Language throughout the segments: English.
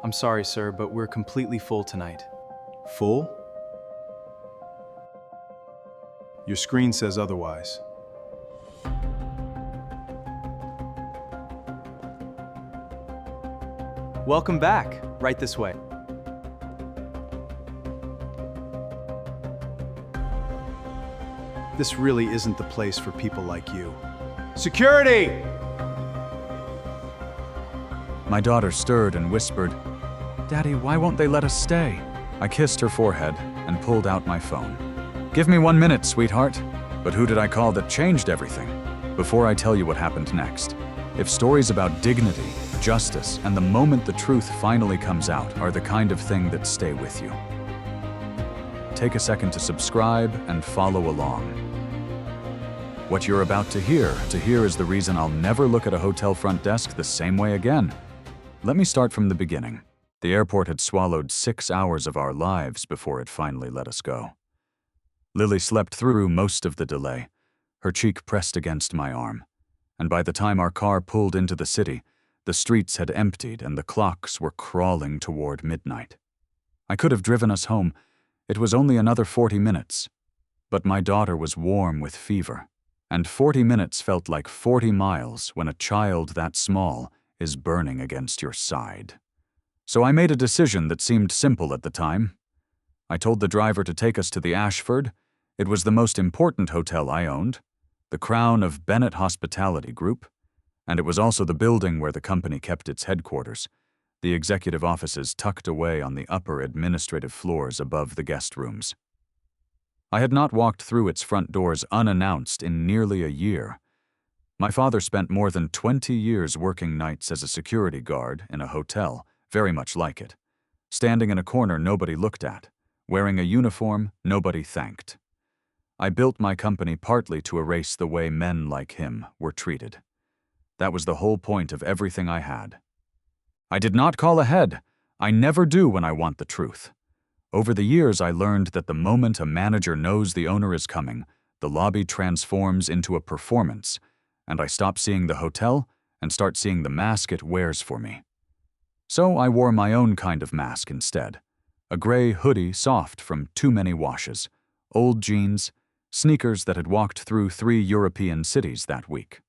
I'm sorry, sir, but we're completely full tonight. Full? Your screen says otherwise. Welcome back. Right this way. This really isn't the place for people like you. Security! My daughter stirred and whispered, "Daddy, why won't they let us stay?" I kissed her forehead and pulled out my phone. "Give me 1 minute, sweetheart." But who did I call that changed everything? Before I tell you what happened next, if stories about dignity, justice, and the moment the truth finally comes out are the kind of thing that stay with you, take a second to subscribe and follow along. What you're about to hear is the reason I'll never look at a hotel front desk the same way again. Let me start from the beginning. The airport had swallowed 6 hours of our lives before it finally let us go. Lily slept through most of the delay, her cheek pressed against my arm, and by the time our car pulled into the city, the streets had emptied and the clocks were crawling toward midnight. I could have driven us home. It was only another 40 minutes, but my daughter was warm with fever, and 40 minutes felt like 40 miles when a child that small is burning against your side. So I made a decision that seemed simple at the time. I told the driver to take us to the Ashford. It was the most important hotel I owned, the crown of Bennett Hospitality Group, and it was also the building where the company kept its headquarters, the executive offices tucked away on the upper administrative floors above the guest rooms. I had not walked through its front doors unannounced in nearly a year. My father spent more than 20 years working nights as a security guard in a hotel, very much like it. Standing in a corner nobody looked at, wearing a uniform nobody thanked. I built my company partly to erase the way men like him were treated. That was the whole point of everything I had. I did not call ahead. I never do when I want the truth. Over the years, I learned that the moment a manager knows the owner is coming, the lobby transforms into a performance, and I stop seeing the hotel and start seeing the mask it wears for me. So I wore my own kind of mask instead, a gray hoodie soft from too many washes, old jeans, sneakers that had walked through 3 European cities that week.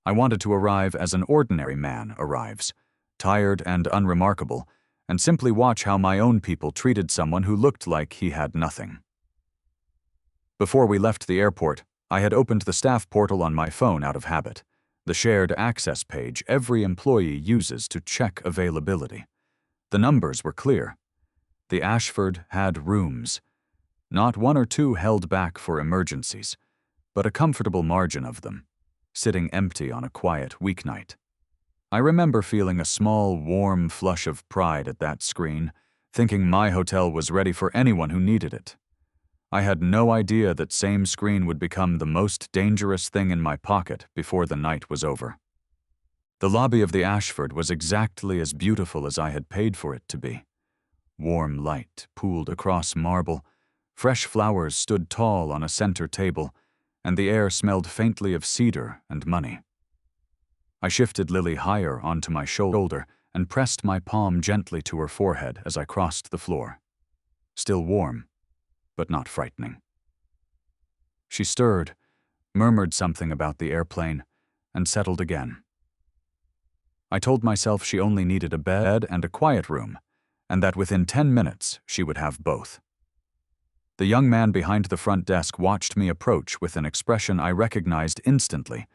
I wanted to arrive as an ordinary man arrives, tired and unremarkable, and simply watch how my own people treated someone who looked like he had nothing. Before we left the airport, I had opened the staff portal on my phone out of habit, the shared access page every employee uses to check availability. The numbers were clear. The Ashford had rooms, not 1 or 2 held back for emergencies, but a comfortable margin of them, sitting empty on a quiet weeknight. I remember feeling a small, warm flush of pride at that screen, thinking my hotel was ready for anyone who needed it. I had no idea that same screen would become the most dangerous thing in my pocket before the night was over. The lobby of the Ashford was exactly as beautiful as I had paid for it to be. Warm light pooled across marble, fresh flowers stood tall on a center table, and the air smelled faintly of cedar and money. I shifted Lily higher onto my shoulder and pressed my palm gently to her forehead as I crossed the floor. Still warm, but not frightening. She stirred, murmured something about the airplane, and settled again. I told myself she only needed a bed and a quiet room, and that within 10 minutes she would have both. The young man behind the front desk watched me approach with an expression I recognized instantly,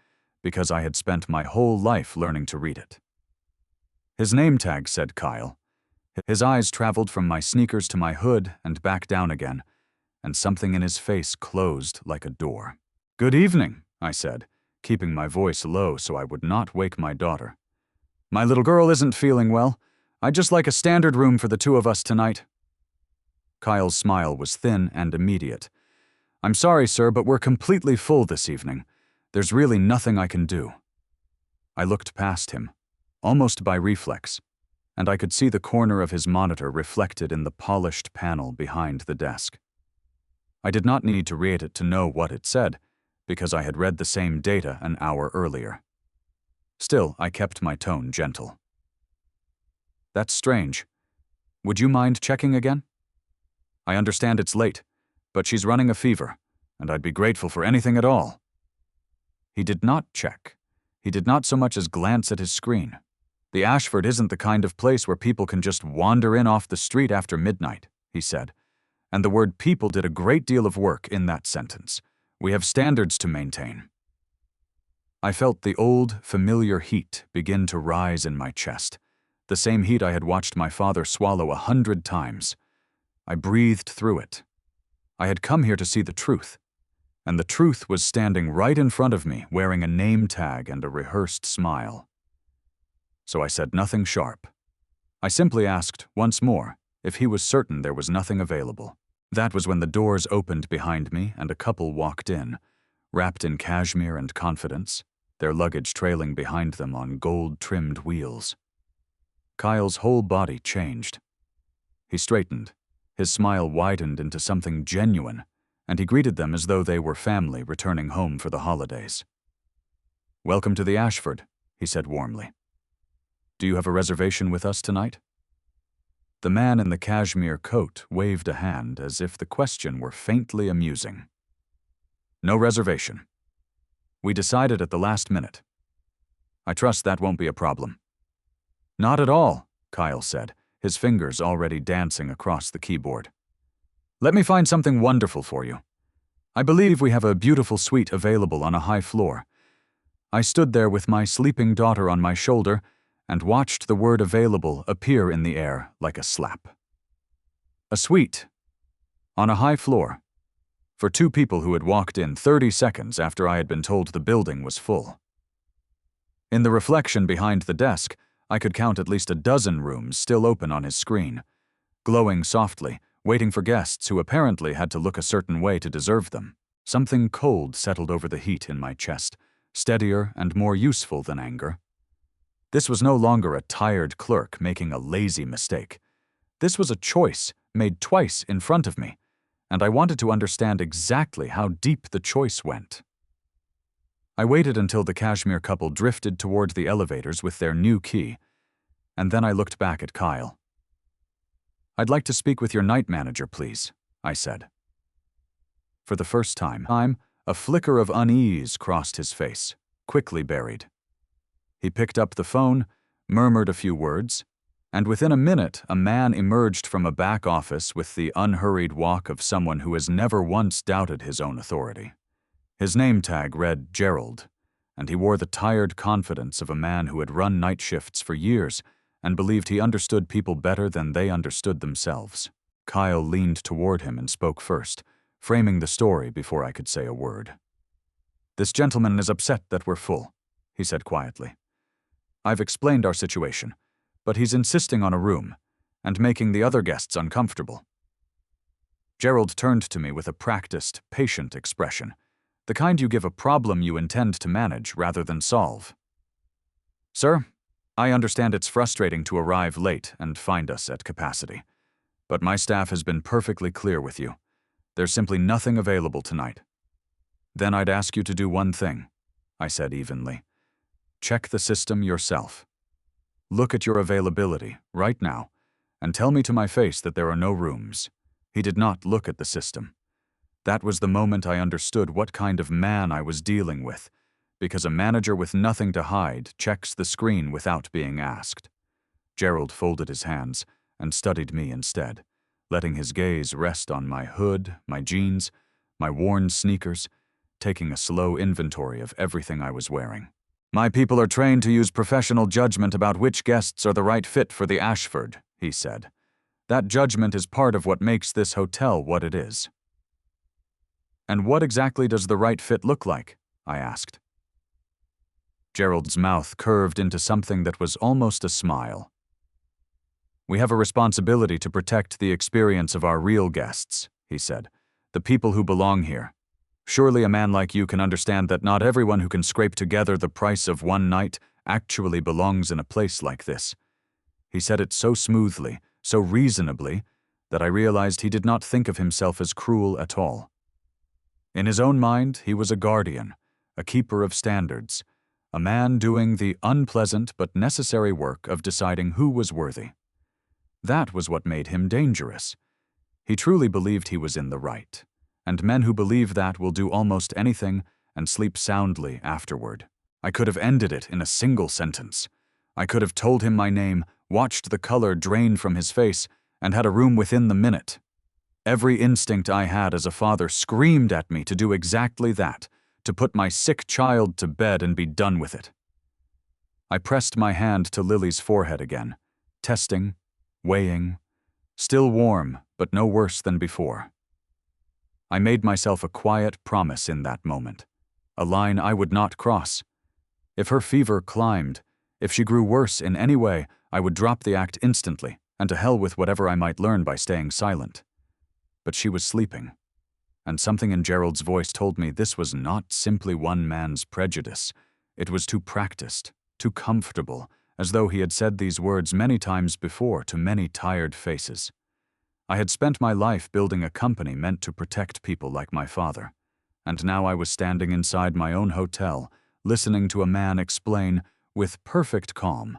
because I had spent my whole life learning to read it. His name tag said Kyle. His eyes traveled from my sneakers to my hood and back down again, and something in his face closed like a door. "Good evening," I said, keeping my voice low so I would not wake my daughter. "My little girl isn't feeling well. I'd just like a standard room for the 2 of us tonight." Kyle's smile was thin and immediate. "I'm sorry, sir, but we're completely full this evening. There's really nothing I can do." I looked past him, almost by reflex, and I could see the corner of his monitor reflected in the polished panel behind the desk. I did not need to read it to know what it said, because I had read the same data an hour earlier. Still, I kept my tone gentle. That's strange. Would you mind checking again? I understand it's late, but she's running a fever, and I'd be grateful for anything at all. He did not check. He did not so much as glance at his screen. The Ashford isn't the kind of place where people can just wander in off the street after midnight, he said. And the word people did a great deal of work in that sentence. We have standards to maintain. I felt the old, familiar heat begin to rise in my chest, the same heat I had watched my father swallow 100 times. I breathed through it. I had come here to see the truth, and the truth was standing right in front of me, wearing a name tag and a rehearsed smile. So I said nothing sharp. I simply asked, once more, if he was certain there was nothing available. That was when the doors opened behind me and a couple walked in, wrapped in cashmere and confidence, their luggage trailing behind them on gold-trimmed wheels. Kyle's whole body changed. He straightened. His smile widened into something genuine, and he greeted them as though they were family returning home for the holidays. "Welcome to the Ashford," he said warmly. "Do you have a reservation with us tonight?" The man in the cashmere coat waved a hand as if the question were faintly amusing. "No reservation. We decided at the last minute. I trust that won't be a problem." "Not at all," Kyle said, his fingers already dancing across the keyboard. "Let me find something wonderful for you. I believe we have a beautiful suite available on a high floor." I stood there with my sleeping daughter on my shoulder and watched the word available appear in the air like a slap. A suite. On a high floor. For two people who had walked in 30 seconds after I had been told the building was full. In the reflection behind the desk, I could count at least a dozen rooms still open on his screen, glowing softly, waiting for guests who apparently had to look a certain way to deserve them. Something cold settled over the heat in my chest, steadier and more useful than anger. This was no longer a tired clerk making a lazy mistake. This was a choice made twice in front of me, and I wanted to understand exactly how deep the choice went. I waited until the cashmere couple drifted toward the elevators with their new key, and then I looked back at Kyle. "I'd like to speak with your night manager, please," I said. For the first time, a flicker of unease crossed his face, quickly buried. He picked up the phone, murmured a few words, and within a minute a man emerged from a back office with the unhurried walk of someone who has never once doubted his own authority. His name tag read Gerald, and he wore the tired confidence of a man who had run night shifts for years and believed he understood people better than they understood themselves. Kyle leaned toward him and spoke first, framing the story before I could say a word. "This gentleman is upset that we're full," he said quietly. "I've explained our situation, but he's insisting on a room and making the other guests uncomfortable." Gerald turned to me with a practiced, patient expression, the kind you give a problem you intend to manage rather than solve. "Sir, I understand it's frustrating to arrive late and find us at capacity, but my staff has been perfectly clear with you. There's simply nothing available tonight." "Then I'd ask you to do one thing," I said evenly. "Check the system yourself. Look at your availability right now and tell me to my face that there are no rooms." He did not look at the system. That was the moment I understood what kind of man I was dealing with, because a manager with nothing to hide checks the screen without being asked. Gerald folded his hands and studied me instead, letting his gaze rest on my hood, my jeans, my worn sneakers, taking a slow inventory of everything I was wearing. "My people are trained to use professional judgment about which guests are the right fit for the Ashford," he said. "That judgment is part of what makes this hotel what it is." "And what exactly does the right fit look like?" I asked. Gerald's mouth curved into something that was almost a smile. "We have a responsibility to protect the experience of our real guests," he said, "the people who belong here. Surely a man like you can understand that not everyone who can scrape together the price of one night actually belongs in a place like this." He said it so smoothly, so reasonably, that I realized he did not think of himself as cruel at all. In his own mind, he was a guardian, a keeper of standards, a man doing the unpleasant but necessary work of deciding who was worthy. That was what made him dangerous. He truly believed he was in the right, and men who believe that will do almost anything and sleep soundly afterward. I could have ended it in a single sentence. I could have told him my name, watched the color drain from his face, and had a room within the minute. Every instinct I had as a father screamed at me to do exactly that, to put my sick child to bed and be done with it. I pressed my hand to Lily's forehead again, testing, weighing, still warm, but no worse than before. I made myself a quiet promise in that moment, a line I would not cross. If her fever climbed, if she grew worse in any way, I would drop the act instantly, and to hell with whatever I might learn by staying silent. But she was sleeping, and something in Gerald's voice told me this was not simply one man's prejudice. It was too practiced, too comfortable, as though he had said these words many times before to many tired faces. I had spent my life building a company meant to protect people like my father, and now I was standing inside my own hotel, listening to a man explain, with perfect calm,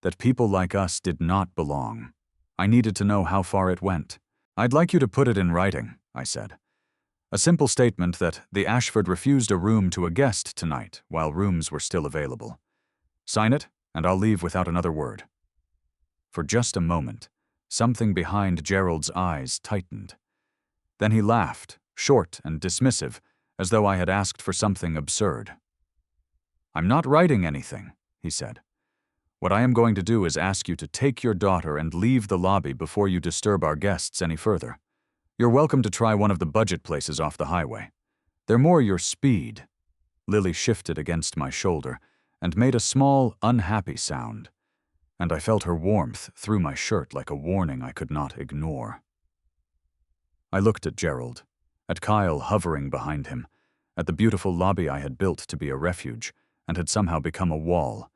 that people like us did not belong. I needed to know how far it went. "I'd like you to put it in writing," I said. "A simple statement that the Ashford refused a room to a guest tonight while rooms were still available. Sign it, and I'll leave without another word." For just a moment, something behind Gerald's eyes tightened. Then he laughed, short and dismissive, as though I had asked for something absurd. "I'm not writing anything," he said. "What I am going to do is ask you to take your daughter and leave the lobby before you disturb our guests any further. You're welcome to try one of the budget places off the highway. They're more your speed." Lily shifted against my shoulder and made a small, unhappy sound, and I felt her warmth through my shirt like a warning I could not ignore. I looked at Gerald, at Kyle hovering behind him, at the beautiful lobby I had built to be a refuge and had somehow become a wall,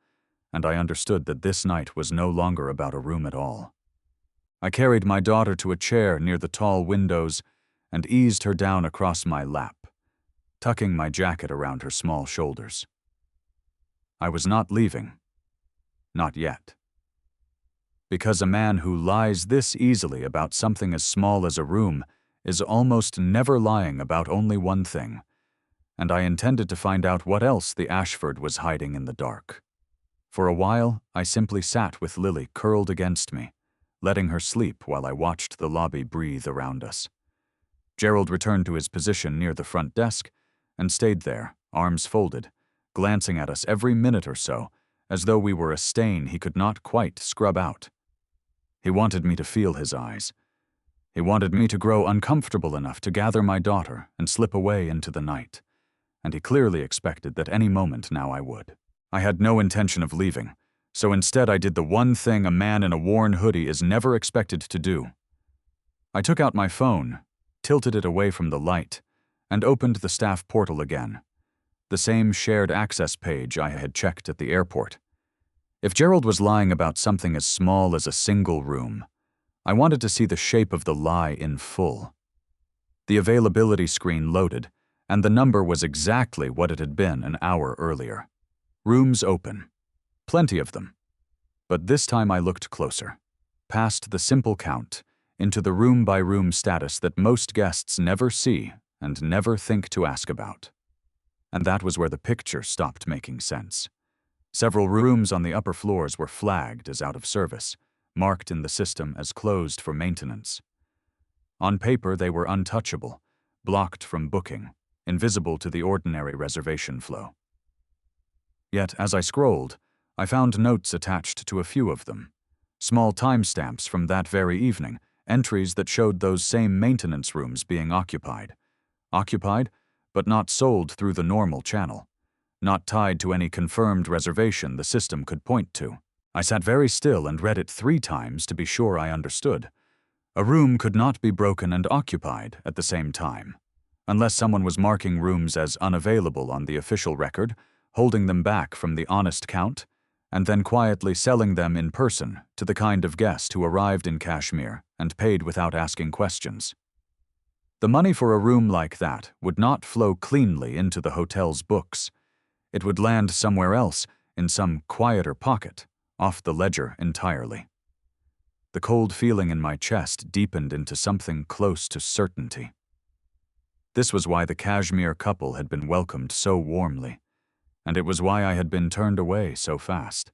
and I understood that this night was no longer about a room at all. I carried my daughter to a chair near the tall windows and eased her down across my lap, tucking my jacket around her small shoulders. I was not leaving. Not yet. Because a man who lies this easily about something as small as a room is almost never lying about only one thing, and I intended to find out what else the Ashford was hiding in the dark. For a while, I simply sat with Lily curled against me, letting her sleep while I watched the lobby breathe around us. Gerald returned to his position near the front desk and stayed there, arms folded, glancing at us every minute or so, as though we were a stain he could not quite scrub out. He wanted me to feel his eyes. He wanted me to grow uncomfortable enough to gather my daughter and slip away into the night, and he clearly expected that any moment now I would. I had no intention of leaving, so instead I did the one thing a man in a worn hoodie is never expected to do. I took out my phone, tilted it away from the light, and opened the staff portal again, the same shared access page I had checked at the airport. If Gerald was lying about something as small as a single room, I wanted to see the shape of the lie in full. The availability screen loaded, and the number was exactly what it had been an hour earlier. Rooms open. Plenty of them. But this time I looked closer, past the simple count, into the room-by-room status that most guests never see and never think to ask about. And that was where the picture stopped making sense. Several rooms on the upper floors were flagged as out of service, marked in the system as closed for maintenance. On paper, they were untouchable, blocked from booking, invisible to the ordinary reservation flow. Yet, as I scrolled, I found notes attached to a few of them, small timestamps from that very evening, entries that showed those same maintenance rooms being occupied. Occupied, but not sold through the normal channel, not tied to any confirmed reservation the system could point to. I sat very still and read it 3 times to be sure I understood. A room could not be broken and occupied at the same time, unless someone was marking rooms as unavailable on the official record, holding them back from the honest count, and then quietly selling them in person to the kind of guest who arrived in Kashmir and paid without asking questions. The money for a room like that would not flow cleanly into the hotel's books. It would land somewhere else, in some quieter pocket, off the ledger entirely. The cold feeling in my chest deepened into something close to certainty. This was why the Kashmir couple had been welcomed so warmly, and it was why I had been turned away so fast.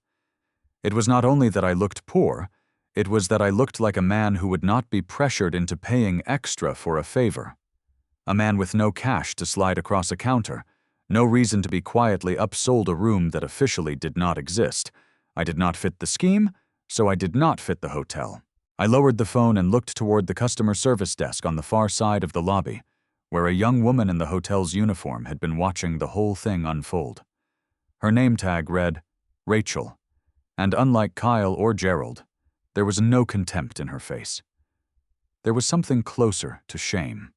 It was not only that I looked poor, it was that I looked like a man who would not be pressured into paying extra for a favor. A man with no cash to slide across a counter, no reason to be quietly upsold a room that officially did not exist. I did not fit the scheme, so I did not fit the hotel. I lowered the phone and looked toward the customer service desk on the far side of the lobby, where a young woman in the hotel's uniform had been watching the whole thing unfold. Her name tag read, Rachel, and unlike Kyle or Gerald, there was no contempt in her face. There was something closer to shame.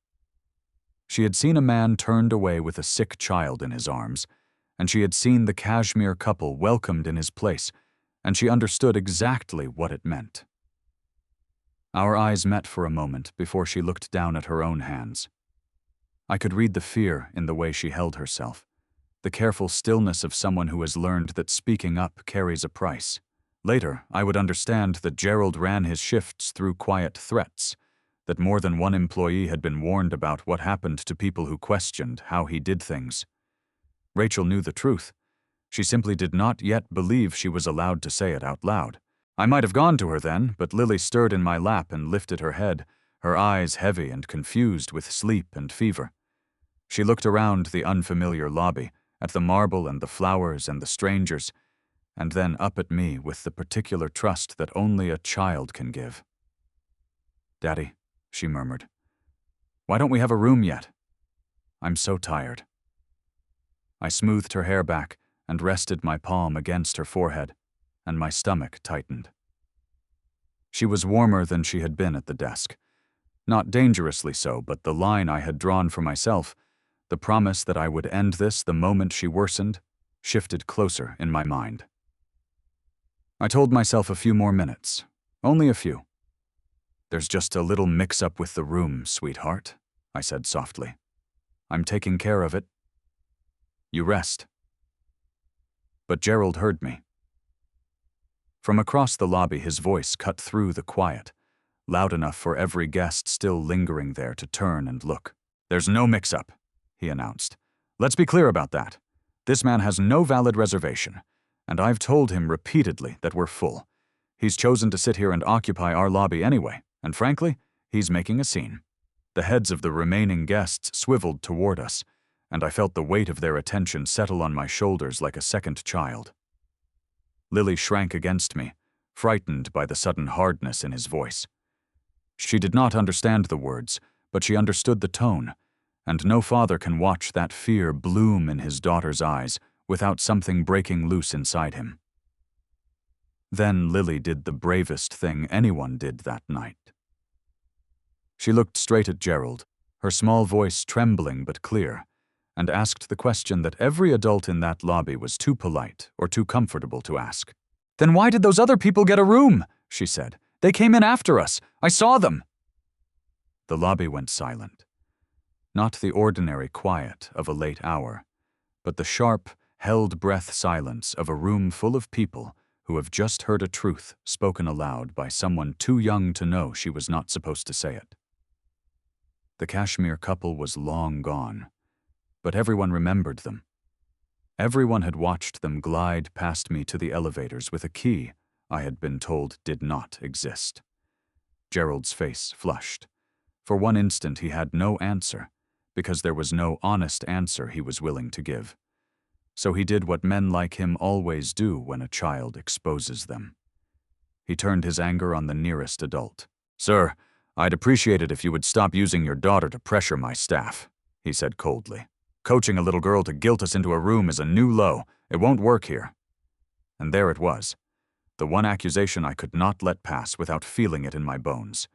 She had seen a man turned away with a sick child in his arms, and she had seen the Kashmir couple welcomed in his place, and she understood exactly what it meant. Our eyes met for a moment before she looked down at her own hands. I could read the fear in the way she held herself, the careful stillness of someone who has learned that speaking up carries a price. Later, I would understand that Gerald ran his shifts through quiet threats, that more than one employee had been warned about what happened to people who questioned how he did things. Rachel knew the truth. She simply did not yet believe she was allowed to say it out loud. I might have gone to her then, but Lily stirred in my lap and lifted her head, her eyes heavy and confused with sleep and fever. She looked around the unfamiliar lobby, at the marble and the flowers and the strangers, and then up at me with the particular trust that only a child can give. "Daddy," she murmured, "why don't we have a room yet? I'm so tired." I smoothed her hair back and rested my palm against her forehead, and my stomach tightened. She was warmer than she had been at the desk. Not dangerously so, but the line I had drawn for myself, the promise that I would end this the moment she worsened, shifted closer in my mind. I told myself a few more minutes, only a few. "There's just a little mix-up with the room, sweetheart," I said softly. "I'm taking care of it. You rest." But Gerald heard me. From across the lobby, his voice cut through the quiet, loud enough for every guest still lingering there to turn and look. "There's no mix-up," he announced. "Let's be clear about that. This man has no valid reservation, and I've told him repeatedly that we're full. He's chosen to sit here and occupy our lobby anyway, and frankly, he's making a scene." The heads of the remaining guests swiveled toward us, and I felt the weight of their attention settle on my shoulders like a second child. Lily shrank against me, frightened by the sudden hardness in his voice. She did not understand the words, but she understood the tone, and no father can watch that fear bloom in his daughter's eyes without something breaking loose inside him. Then Lily did the bravest thing anyone did that night. She looked straight at Gerald, her small voice trembling but clear, and asked the question that every adult in that lobby was too polite or too comfortable to ask. "Then why did those other people get a room?" she said. "They came in after us. I saw them." The lobby went silent. Not the ordinary quiet of a late hour, but the sharp, held-breath silence of a room full of people who have just heard a truth spoken aloud by someone too young to know she was not supposed to say it. The Kashmir couple was long gone, but everyone remembered them. Everyone had watched them glide past me to the elevators with a key I had been told did not exist. Gerald's face flushed. For one instant he had no answer, because there was no honest answer he was willing to give. So he did what men like him always do when a child exposes them. He turned his anger on the nearest adult. "Sir, I'd appreciate it if you would stop using your daughter to pressure my staff," he said coldly. "Coaching a little girl to guilt us into a room is a new low. It won't work here." And there it was, the one accusation I could not let pass without feeling it in my bones.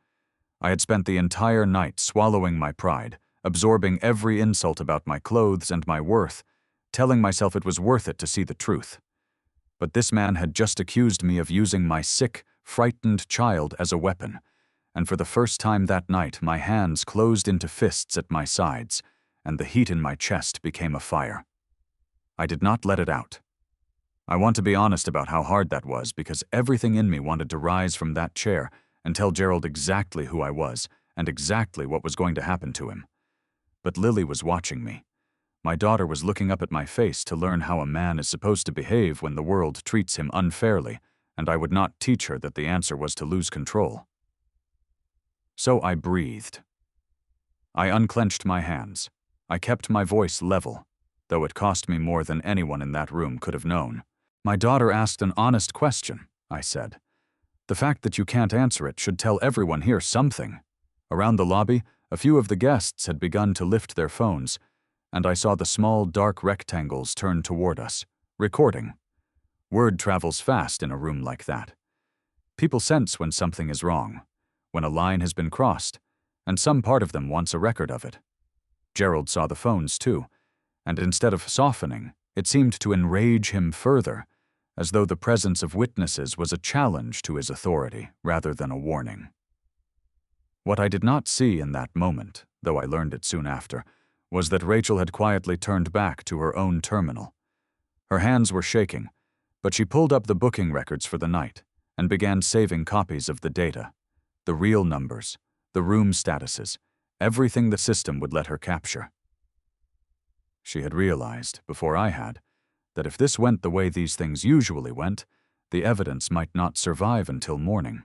I had spent the entire night swallowing my pride, absorbing every insult about my clothes and my worth, telling myself it was worth it to see the truth. But this man had just accused me of using my sick, frightened child as a weapon, and for the first time that night my hands closed into fists at my sides, and the heat in my chest became a fire. I did not let it out. I want to be honest about how hard that was, because everything in me wanted to rise from that chair and tell Gerald exactly who I was and exactly what was going to happen to him. But Lily was watching me. My daughter was looking up at my face to learn how a man is supposed to behave when the world treats him unfairly, and I would not teach her that the answer was to lose control. So I breathed. I unclenched my hands. I kept my voice level, though it cost me more than anyone in that room could have known. My daughter asked an honest question, I said. The fact that you can't answer it should tell everyone here something. Around the lobby, a few of the guests had begun to lift their phones, and I saw the small, dark rectangles turn toward us, recording. Word travels fast in a room like that. People sense when something is wrong, when a line has been crossed, and some part of them wants a record of it. Gerald saw the phones too, and instead of softening, it seemed to enrage him further, as though the presence of witnesses was a challenge to his authority rather than a warning. What I did not see in that moment, though I learned it soon after, was that Rachel had quietly turned back to her own terminal. Her hands were shaking, but she pulled up the booking records for the night and began saving copies of the data, the real numbers, the room statuses, everything the system would let her capture. She had realized, before I had, that if this went the way these things usually went, the evidence might not survive until morning.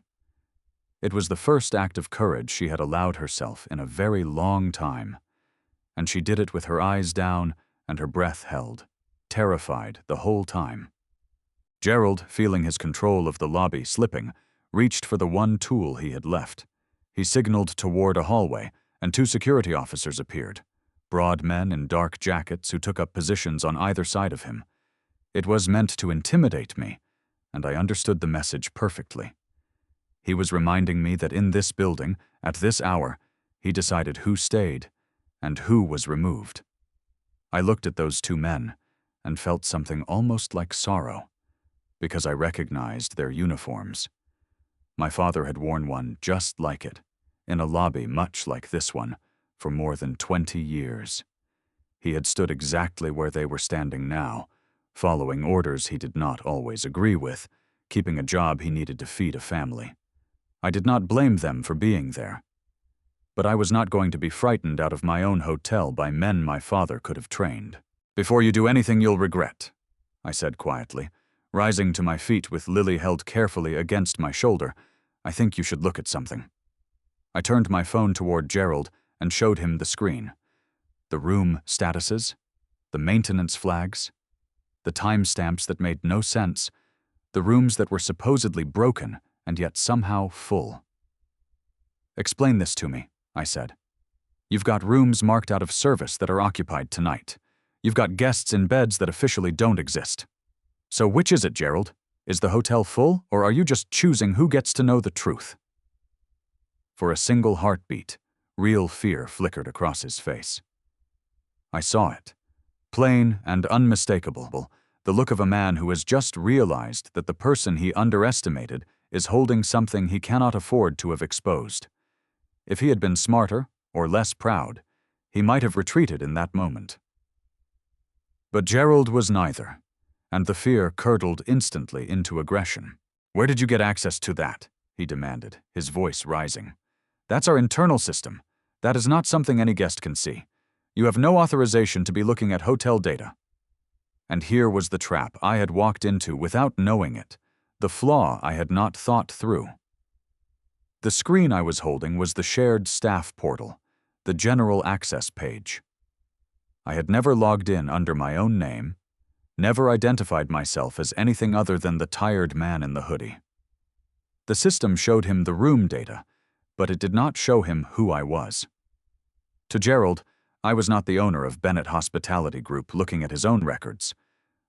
It was the first act of courage she had allowed herself in a very long time, and she did it with her eyes down and her breath held, terrified the whole time. Gerald, feeling his control of the lobby slipping, reached for the one tool he had left. He signaled toward a hallway, and 2 security officers appeared, broad men in dark jackets who took up positions on either side of him. It was meant to intimidate me, and I understood the message perfectly. He was reminding me that in this building, at this hour, he decided who stayed and who was removed. I looked at those 2 men and felt something almost like sorrow, because I recognized their uniforms. My father had worn one just like it, in a lobby much like this one, for more than 20 years. He had stood exactly where they were standing now, following orders he did not always agree with, keeping a job he needed to feed a family. I did not blame them for being there. But I was not going to be frightened out of my own hotel by men my father could have trained. "Before you do anything you'll regret," I said quietly, rising to my feet with Lily held carefully against my shoulder. "I think you should look at something." I turned my phone toward Gerald and showed him the screen. The room statuses, the maintenance flags, the timestamps that made no sense, the rooms that were supposedly broken and yet somehow full. "Explain this to me," I said. "You've got rooms marked out of service that are occupied tonight. You've got guests in beds that officially don't exist. So which is it, Gerald? Is the hotel full, or are you just choosing who gets to know the truth?" For a single heartbeat, real fear flickered across his face. I saw it. Plain and unmistakable, the look of a man who has just realized that the person he underestimated is holding something he cannot afford to have exposed. If he had been smarter, or less proud, he might have retreated in that moment. But Gerald was neither, and the fear curdled instantly into aggression. "Where did you get access to that?" he demanded, his voice rising. "That's our internal system. That is not something any guest can see. You have no authorization to be looking at hotel data." And here was the trap I had walked into without knowing it, the flaw I had not thought through. The screen I was holding was the shared staff portal, the general access page. I had never logged in under my own name, never identified myself as anything other than the tired man in the hoodie. The system showed him the room data, but it did not show him who I was. To Gerald, I was not the owner of Bennett Hospitality Group looking at his own records.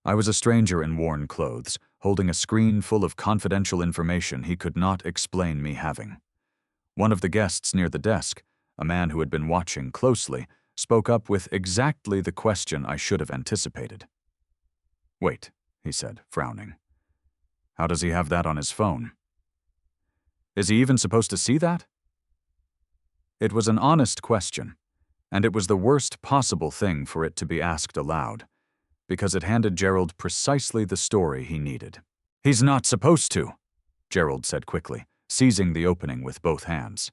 I was a stranger in worn clothes, holding a screen full of confidential information he could not explain me having. One of the guests near the desk, a man who had been watching closely, spoke up with exactly the question I should have anticipated. "Wait," he said, frowning. "How does he have that on his phone? Is he even supposed to see that?" It was an honest question, and it was the worst possible thing for it to be asked aloud, because it handed Gerald precisely the story he needed. "He's not supposed to," Gerald said quickly, seizing the opening with both hands.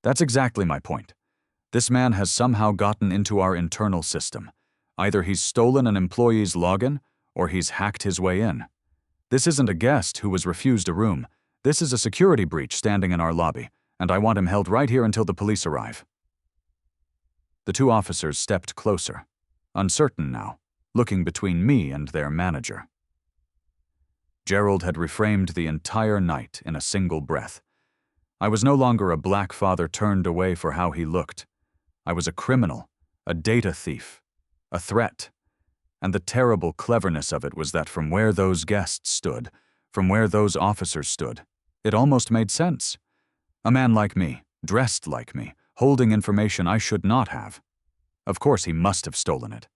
That's exactly my point. This man has somehow gotten into our internal system. Either he's stolen an employee's login, or he's hacked his way in. This isn't a guest who was refused a room. This is a security breach standing in our lobby, and I want him held right here until the police arrive. The two officers stepped closer, uncertain now, looking between me and their manager. Gerald had reframed the entire night in a single breath. I was no longer a black father turned away for how he looked. I was a criminal, a data thief, a threat. And the terrible cleverness of it was that from where those guests stood, from where those officers stood, it almost made sense. A man like me, dressed like me, holding information I should not have. Of course he must have stolen it.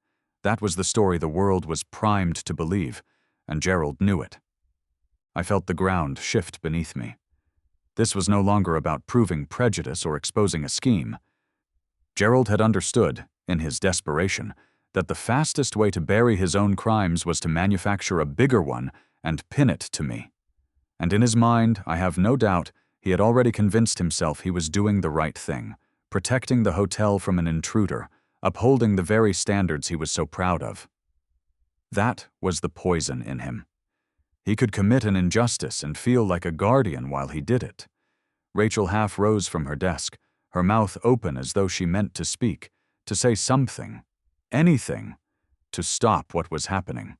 That was the story the world was primed to believe, and Gerald knew it. I felt the ground shift beneath me. This was no longer about proving prejudice or exposing a scheme. Gerald had understood, in his desperation, that the fastest way to bury his own crimes was to manufacture a bigger one and pin it to me. And in his mind, I have no doubt, he had already convinced himself he was doing the right thing, protecting the hotel from an intruder, upholding the very standards he was so proud of. That was the poison in him. He could commit an injustice and feel like a guardian while he did it. Rachel half rose from her desk, her mouth open as though she meant to speak, to say something, anything, to stop what was happening.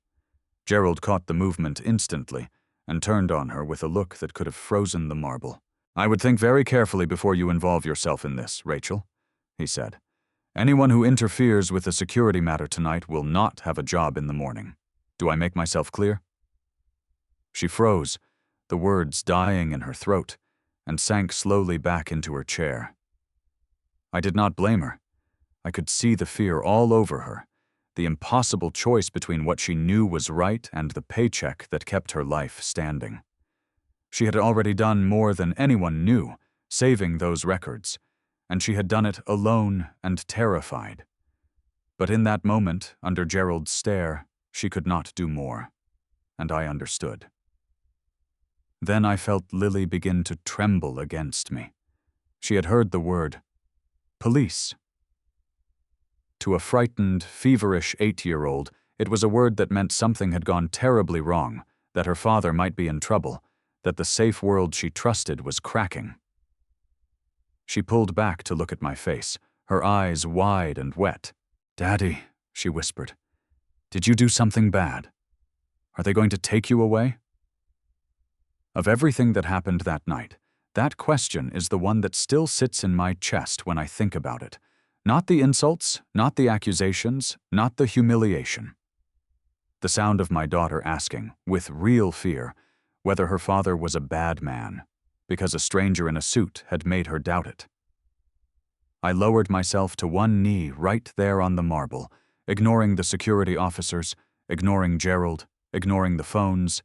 Gerald caught the movement instantly and turned on her with a look that could have frozen the marble. "I would think very carefully before you involve yourself in this, Rachel," he said. "Anyone who interferes with the security matter tonight will not have a job in the morning. Do I make myself clear?" She froze, the words dying in her throat, and sank slowly back into her chair. I did not blame her. I could see the fear all over her, the impossible choice between what she knew was right and the paycheck that kept her life standing. She had already done more than anyone knew, saving those records, and she had done it alone and terrified. But in that moment, under Gerald's stare, she could not do more, and I understood. Then I felt Lily begin to tremble against me. She had heard the word, police. To a frightened, feverish 8-year-old, it was a word that meant something had gone terribly wrong, that her father might be in trouble, that the safe world she trusted was cracking. She pulled back to look at my face, her eyes wide and wet. "Daddy," she whispered, "did you do something bad? Are they going to take you away?" Of everything that happened that night, that question is the one that still sits in my chest when I think about it. Not the insults, not the accusations, not the humiliation. The sound of my daughter asking, with real fear, whether her father was a bad man, because a stranger in a suit had made her doubt it. I lowered myself to one knee right there on the marble, ignoring the security officers, ignoring Gerald, ignoring the phones,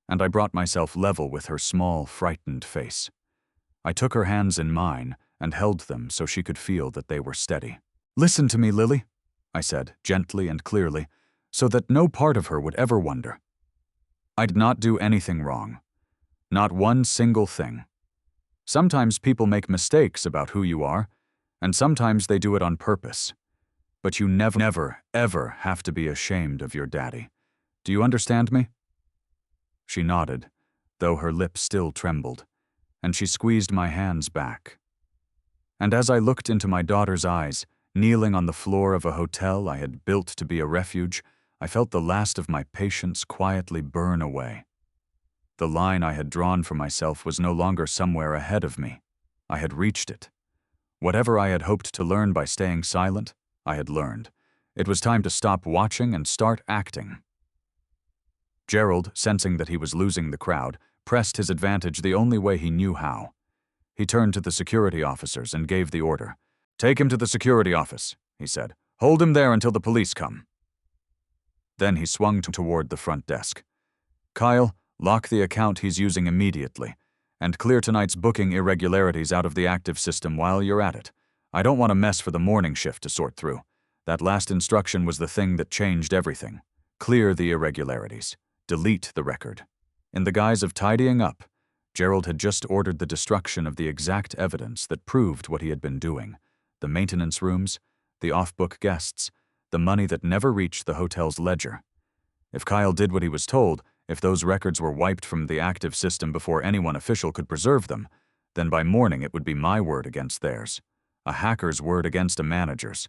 and I brought myself level with her small, frightened face. I took her hands in mine and held them so she could feel that they were steady. "Listen to me, Lily," I said, gently and clearly, so that no part of her would ever wonder. I did not do anything wrong. Not one single thing. Sometimes people make mistakes about who you are, and sometimes they do it on purpose. But you never, ever have to be ashamed of your daddy. Do you understand me? She nodded, though her lips still trembled, and she squeezed my hands back. And as I looked into my daughter's eyes, kneeling on the floor of a hotel I had built to be a refuge, I felt the last of my patience quietly burn away. The line I had drawn for myself was no longer somewhere ahead of me. I had reached it. Whatever I had hoped to learn by staying silent, I had learned. It was time to stop watching and start acting. Gerald, sensing that he was losing the crowd, pressed his advantage the only way he knew how. He turned to the security officers and gave the order. "Take him to the security office," he said. "Hold him there until the police come." Then he swung toward the front desk. "Kyle, lock the account he's using immediately, and clear tonight's booking irregularities out of the active system while you're at it. I don't want a mess for the morning shift to sort through. That last instruction was the thing that changed everything. Clear the irregularities. Delete the record. In the guise of tidying up, Gerald had just ordered the destruction of the exact evidence that proved what he had been doing: the maintenance rooms, the off-book guests, the money that never reached the hotel's ledger. If Kyle did what he was told, if those records were wiped from the active system before anyone official could preserve them, then by morning it would be my word against theirs, a hacker's word against a manager's,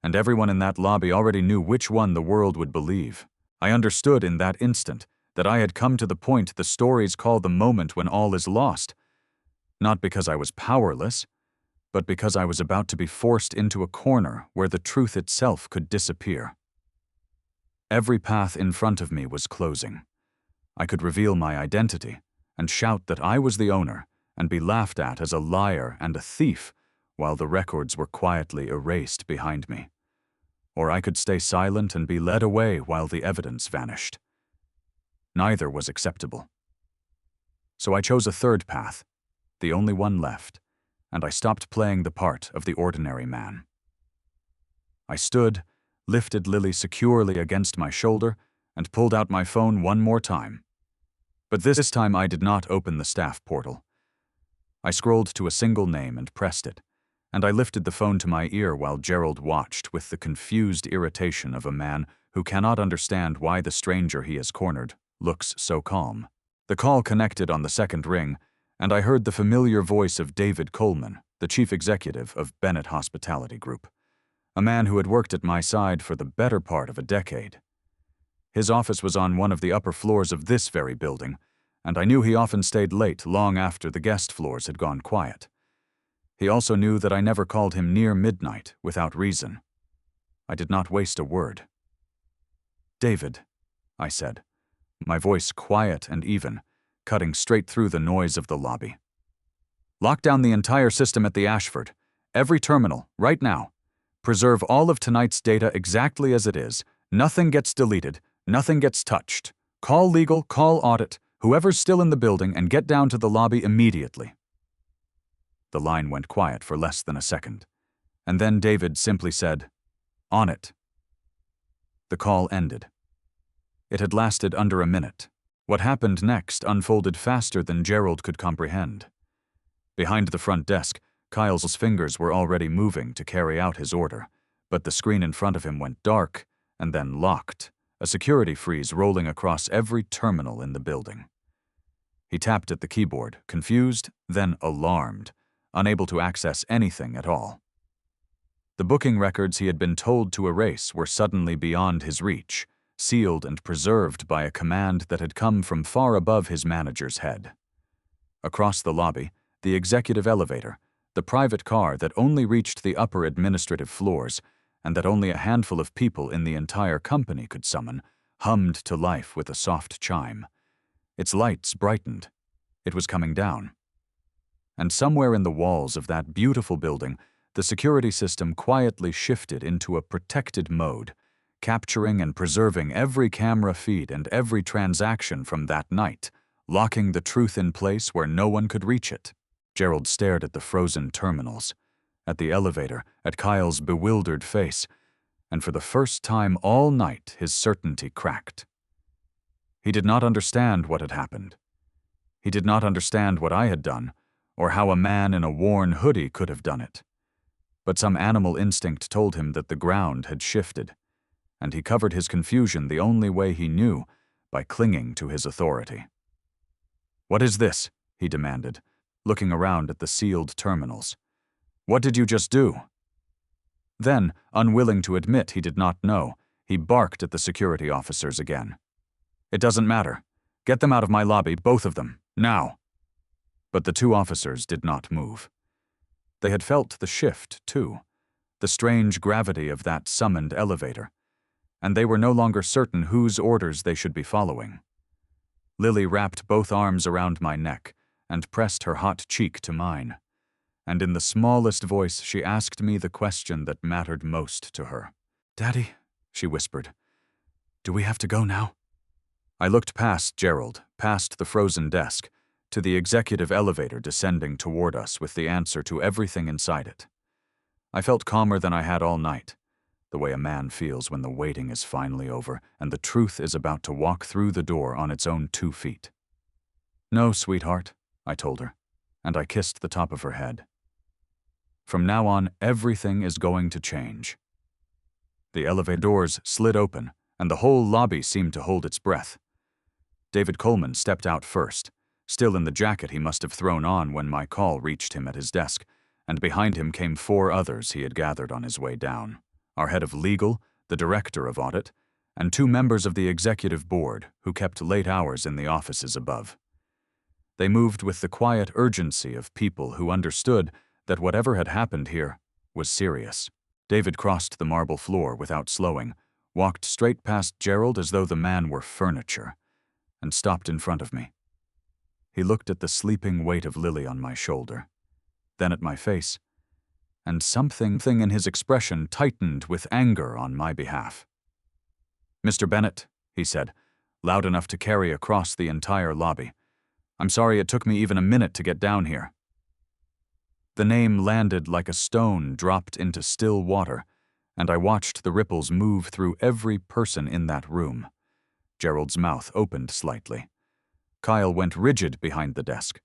and everyone in that lobby already knew which one the world would believe. I understood in that instant that I had come to the point the stories call the moment when all is lost, not because I was powerless, but because I was about to be forced into a corner where the truth itself could disappear. Every path in front of me was closing. I could reveal my identity and shout that I was the owner and be laughed at as a liar and a thief while the records were quietly erased behind me. Or I could stay silent and be led away while the evidence vanished. Neither was acceptable. So I chose a third path, the only one left, and I stopped playing the part of the ordinary man. I stood, lifted Lily securely against my shoulder, and pulled out my phone one more time. But this time I did not open the staff portal. I scrolled to a single name and pressed it, and I lifted the phone to my ear while Gerald watched with the confused irritation of a man who cannot understand why the stranger he has cornered looks so calm. The call connected on the second ring, and I heard the familiar voice of David Coleman, the chief executive of Bennett Hospitality Group, a man who had worked at my side for the better part of a decade. His office was on one of the upper floors of this very building, and I knew he often stayed late long after the guest floors had gone quiet. He also knew that I never called him near midnight without reason. I did not waste a word. "David," I said, my voice quiet and even, cutting straight through the noise of the lobby. "Lock down the entire system at the Ashford, every terminal, right now. Preserve all of tonight's data exactly as it is. Nothing gets deleted, nothing gets touched. Call legal, call audit, whoever's still in the building, and get down to the lobby immediately." The line went quiet for less than a second, and then David simply said, "On it." The call ended. It had lasted under a minute. What happened next unfolded faster than Gerald could comprehend. Behind the front desk, Kyle's fingers were already moving to carry out his order, but the screen in front of him went dark and then locked, a security freeze rolling across every terminal in the building. He tapped at the keyboard, confused, then alarmed, unable to access anything at all. The booking records he had been told to erase were suddenly beyond his reach, sealed and preserved by a command that had come from far above his manager's head. Across the lobby, the executive elevator, the private car that only reached the upper administrative floors and that only a handful of people in the entire company could summon, hummed to life with a soft chime. Its lights brightened. It was coming down. And somewhere in the walls of that beautiful building, the security system quietly shifted into a protected mode, capturing and preserving every camera feed and every transaction from that night, locking the truth in place where no one could reach it. Gerald stared at the frozen terminals, at the elevator, at Kyle's bewildered face, and for the first time all night his certainty cracked. He did not understand what had happened. He did not understand what I had done, or how a man in a worn hoodie could have done it. But some animal instinct told him that the ground had shifted, and he covered his confusion the only way he knew, by clinging to his authority. "What is this?" he demanded, looking around at the sealed terminals. "What did you just do?" Then, unwilling to admit he did not know, he barked at the security officers again. "It doesn't matter. Get them out of my lobby, both of them, now." But the two officers did not move. They had felt the shift, too, the strange gravity of that summoned elevator, and they were no longer certain whose orders they should be following. Lily wrapped both arms around my neck and pressed her hot cheek to mine, and in the smallest voice she asked me the question that mattered most to her. "Daddy," she whispered, "do we have to go now?" I looked past Gerald, past the frozen desk, to the executive elevator descending toward us with the answer to everything inside it. I felt calmer than I had all night, the way a man feels when the waiting is finally over and the truth is about to walk through the door on its own 2 feet. "No, sweetheart," I told her, and I kissed the top of her head. From now on, everything is going to change. The elevator doors slid open, and the whole lobby seemed to hold its breath. David Coleman stepped out first, still in the jacket he must have thrown on when my call reached him at his desk, and behind him came 4 others he had gathered on his way down: our head of legal, the director of audit, and 2 members of the executive board who kept late hours in the offices above. They moved with the quiet urgency of people who understood that whatever had happened here was serious. David crossed the marble floor without slowing, walked straight past Gerald as though the man were furniture, and stopped in front of me. He looked at the sleeping weight of Lily on my shoulder, then at my face, and something in his expression tightened with anger on my behalf. "Mr. Bennett," he said, loud enough to carry across the entire lobby. "I'm sorry it took me even a minute to get down here." The name landed like a stone dropped into still water, and I watched the ripples move through every person in that room. Gerald's mouth opened slightly. Kyle went rigid behind the desk.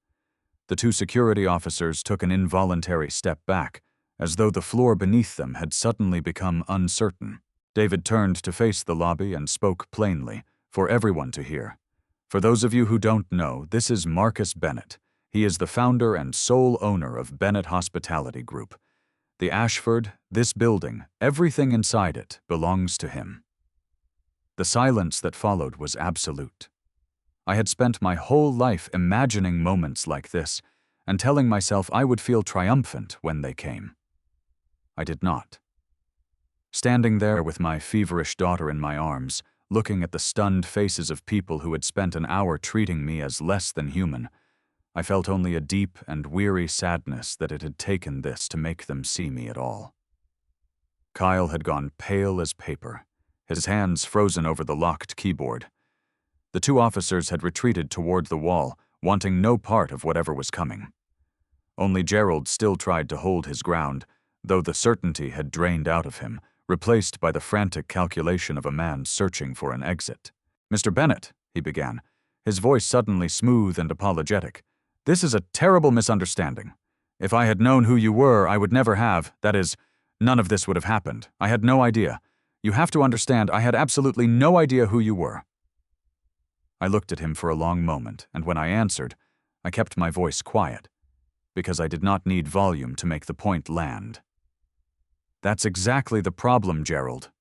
The 2 security officers took an involuntary step back, as though the floor beneath them had suddenly become uncertain. David turned to face the lobby and spoke plainly, for everyone to hear. "For those of you who don't know, this is Marcus Bennett. He is the founder and sole owner of Bennett Hospitality Group. The Ashford, this building, everything inside it, belongs to him." The silence that followed was absolute. I had spent my whole life imagining moments like this and telling myself I would feel triumphant when they came. I did not. Standing there with my feverish daughter in my arms, looking at the stunned faces of people who had spent an hour treating me as less than human, I felt only a deep and weary sadness that it had taken this to make them see me at all. Kyle had gone pale as paper, his hands frozen over the locked keyboard. The 2 officers had retreated toward the wall, wanting no part of whatever was coming. Only Gerald still tried to hold his ground, though the certainty had drained out of him, replaced by the frantic calculation of a man searching for an exit. "Mr. Bennett," he began, his voice suddenly smooth and apologetic, "this is a terrible misunderstanding. If I had known who you were, I would never have, that is, none of this would have happened. I had no idea. You have to understand, I had absolutely no idea who you were." I looked at him for a long moment, and when I answered, I kept my voice quiet, because I did not need volume to make the point land. "That's exactly the problem, Gerald,"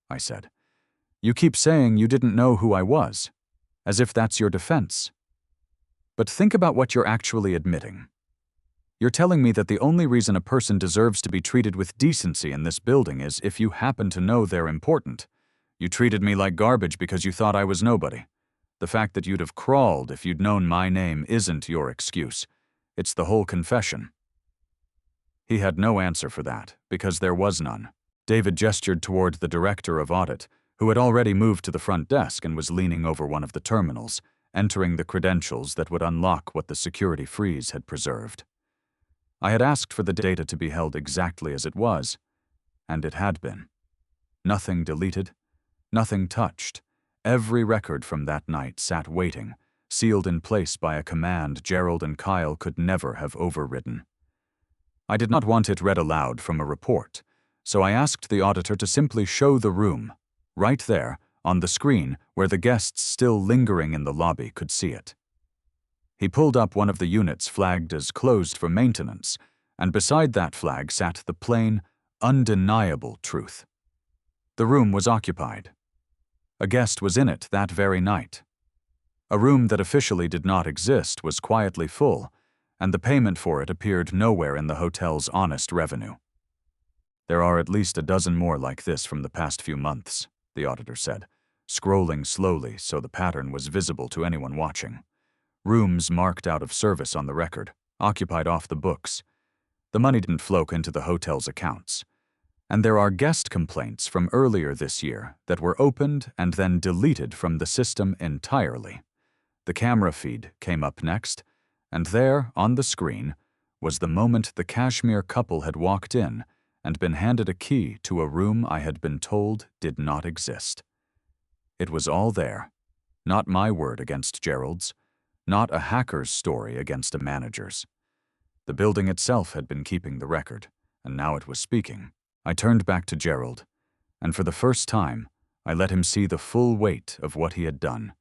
I said. "You keep saying you didn't know who I was, as if that's your defense. But think about what you're actually admitting. You're telling me that the only reason a person deserves to be treated with decency in this building is if you happen to know they're important. You treated me like garbage because you thought I was nobody. The fact that you'd have crawled if you'd known my name isn't your excuse. It's the whole confession." He had no answer for that, because there was none. David gestured toward the director of audit, who had already moved to the front desk and was leaning over one of the terminals, entering the credentials that would unlock what the security freeze had preserved. I had asked for the data to be held exactly as it was, and it had been. Nothing deleted, nothing touched. Every record from that night sat waiting, sealed in place by a command Gerald and Kyle could never have overridden. I did not want it read aloud from a report, so I asked the auditor to simply show the room, right there, on the screen where the guests still lingering in the lobby could see it. He pulled up one of the units flagged as closed for maintenance, and beside that flag sat the plain, undeniable truth. The room was occupied. A guest was in it that very night. A room that officially did not exist was quietly full, and the payment for it appeared nowhere in the hotel's honest revenue. "There are at least a dozen more like this from the past few months," the auditor said, scrolling slowly so the pattern was visible to anyone watching. "Rooms marked out of service on the record, occupied off the books. The money didn't flow into the hotel's accounts. And there are guest complaints from earlier this year that were opened and then deleted from the system entirely. The camera feed came up next, and there, on the screen, was the moment the Kashmir couple had walked in and been handed a key to a room I had been told did not exist. It was all there. Not my word against Gerald's, not a hacker's story against a manager's. The building itself had been keeping the record, and now it was speaking. I turned back to Gerald, and for the first time, I let him see the full weight of what he had done.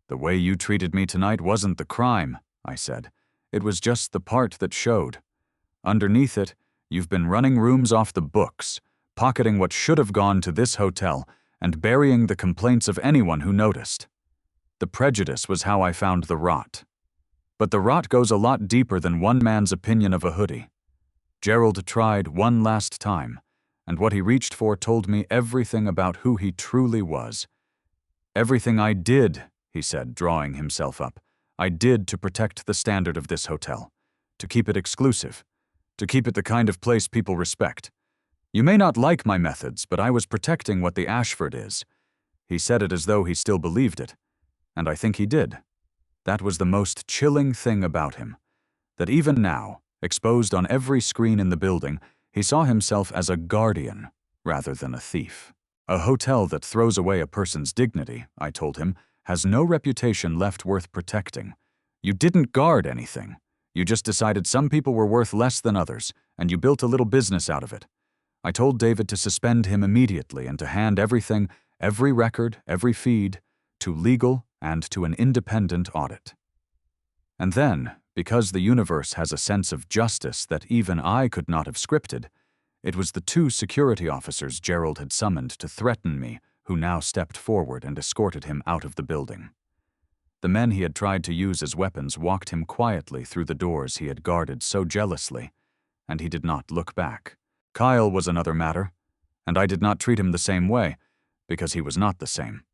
"The way you treated me tonight wasn't the crime," I said. "It was just the part that showed. Underneath it, you've been running rooms off the books, pocketing what should have gone to this hotel, and burying the complaints of anyone who noticed. The prejudice was how I found the rot. But the rot goes a lot deeper than one man's opinion of a hoodie." Gerald tried one last time, and what he reached for told me everything about who he truly was. "Everything I did," he said, drawing himself up, "I did to protect the standard of this hotel, to keep it exclusive, to keep it the kind of place people respect. You may not like my methods, but I was protecting what the Ashford is." He said it as though he still believed it, and I think he did. That was the most chilling thing about him, that even now, exposed on every screen in the building, he saw himself as a guardian rather than a thief. "A hotel that throws away a person's dignity," I told him, "has no reputation left worth protecting. You didn't guard anything. You just decided some people were worth less than others, and you built a little business out of it." I told David to suspend him immediately and to hand everything, every record, every feed, to legal and to an independent audit. And then, because the universe has a sense of justice that even I could not have scripted, it was the 2 security officers Gerald had summoned to threaten me who now stepped forward and escorted him out of the building. The men he had tried to use as weapons walked him quietly through the doors he had guarded so jealously, and he did not look back. Kyle was another matter, and I did not treat him the same way, because he was not the same.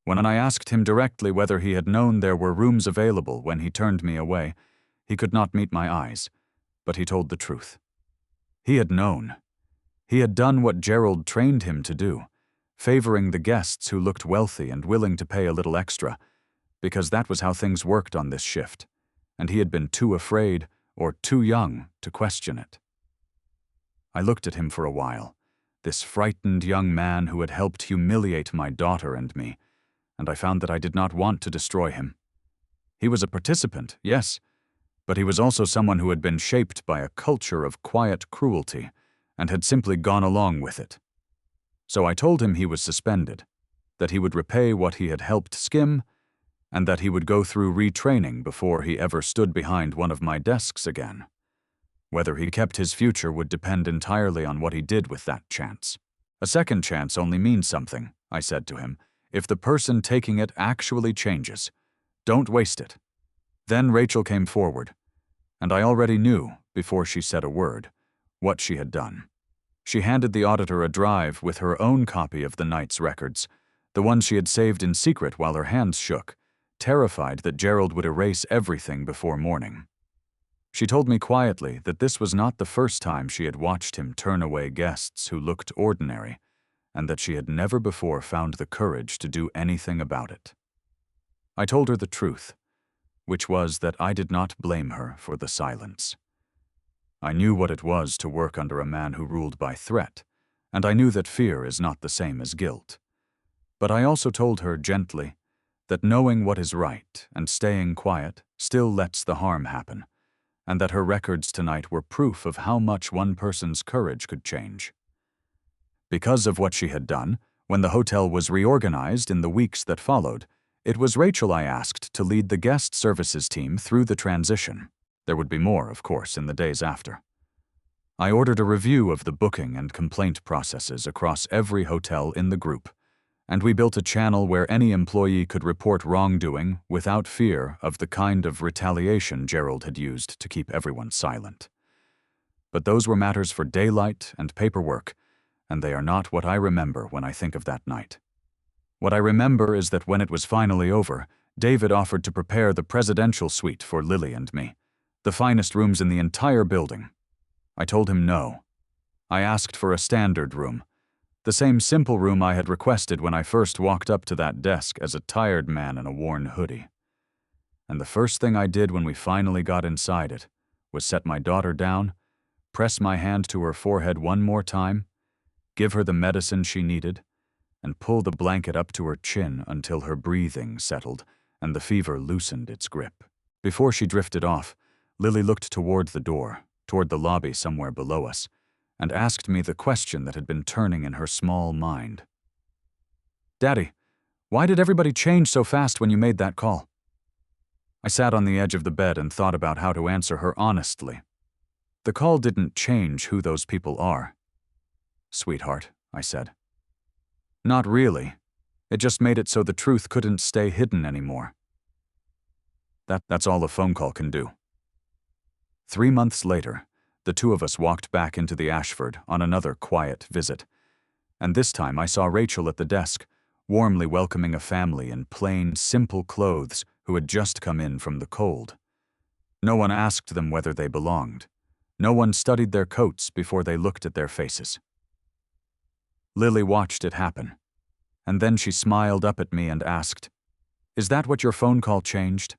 When I asked him directly whether he had known there were rooms available when he turned me away, he could not meet my eyes, but he told the truth. He had known. He had done what Gerald trained him to do, favoring the guests who looked wealthy and willing to pay a little extra, because that was how things worked on this shift, and he had been too afraid or too young to question it. I looked at him for a while, this frightened young man who had helped humiliate my daughter and me, and I found that I did not want to destroy him. He was a participant, yes, but he was also someone who had been shaped by a culture of quiet cruelty and had simply gone along with it. So I told him he was suspended, that he would repay what he had helped skim, and that he would go through retraining before he ever stood behind one of my desks again. Whether he kept his future would depend entirely on what he did with that chance. "A second chance only means something," I said to him, "if the person taking it actually changes. Don't waste it." Then Rachel came forward, and I already knew, before she said a word, what she had done. She handed the auditor a drive with her own copy of the night's records, the ones she had saved in secret while her hands shook, terrified that Gerald would erase everything before morning. She told me quietly that this was not the first time she had watched him turn away guests who looked ordinary, and that she had never before found the courage to do anything about it. I told her the truth, which was that I did not blame her for the silence. I knew what it was to work under a man who ruled by threat, and I knew that fear is not the same as guilt. But I also told her gently that knowing what is right and staying quiet still lets the harm happen, and that her records tonight were proof of how much one person's courage could change. Because of what she had done, when the hotel was reorganized in the weeks that followed, it was Rachel I asked to lead the guest services team through the transition. There would be more, of course, in the days after. I ordered a review of the booking and complaint processes across every hotel in the group, and we built a channel where any employee could report wrongdoing without fear of the kind of retaliation Gerald had used to keep everyone silent. But those were matters for daylight and paperwork, and they are not what I remember when I think of that night. What I remember is that when it was finally over, David offered to prepare the presidential suite for Lily and me, the finest rooms in the entire building. I told him no. I asked for a standard room, the same simple room I had requested when I first walked up to that desk as a tired man in a worn hoodie. And the first thing I did when we finally got inside it was set my daughter down, press my hand to her forehead one more time, give her the medicine she needed, and pull the blanket up to her chin until her breathing settled and the fever loosened its grip. Before she drifted off, Lily looked toward the door, toward the lobby somewhere below us, and asked me the question that had been turning in her small mind. "Daddy, why did everybody change so fast when you made that call?" I sat on the edge of the bed and thought about how to answer her honestly. The call didn't change who those people are. "Sweetheart," I said. "Not really. It just made it so the truth couldn't stay hidden anymore." That's all a phone call can do. 3 months later, the two of us walked back into the Ashford on another quiet visit. And this time I saw Rachel at the desk, warmly welcoming a family in plain, simple clothes who had just come in from the cold. No one asked them whether they belonged. No one studied their coats before they looked at their faces. Lily watched it happen, and then she smiled up at me and asked, "Is that what your phone call changed?"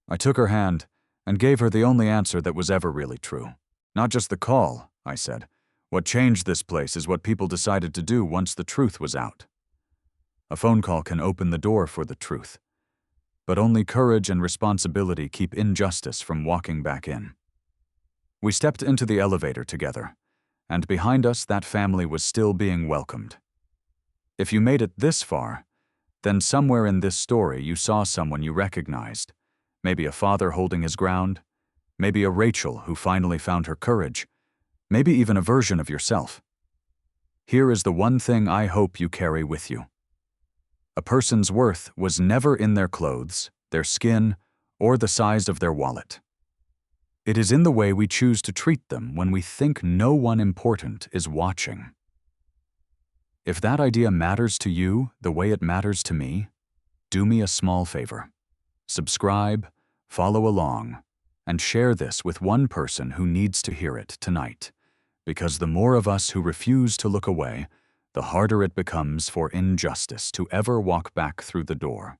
I took her hand and gave her the only answer that was ever really true. "Not just the call," I said. "What changed this place is what people decided to do once the truth was out." A phone call can open the door for the truth, but only courage and responsibility keep injustice from walking back in. We stepped into the elevator together, and behind us that family was still being welcomed. If you made it this far, then somewhere in this story you saw someone you recognized. Maybe a father holding his ground, maybe a Rachel who finally found her courage, maybe even a version of yourself. Here is the one thing I hope you carry with you. A person's worth was never in their clothes, their skin, or the size of their wallet. It is in the way we choose to treat them when we think no one important is watching. If that idea matters to you the way it matters to me, do me a small favor. Subscribe, follow along, and share this with one person who needs to hear it tonight, because the more of us who refuse to look away, the harder it becomes for injustice to ever walk back through the door.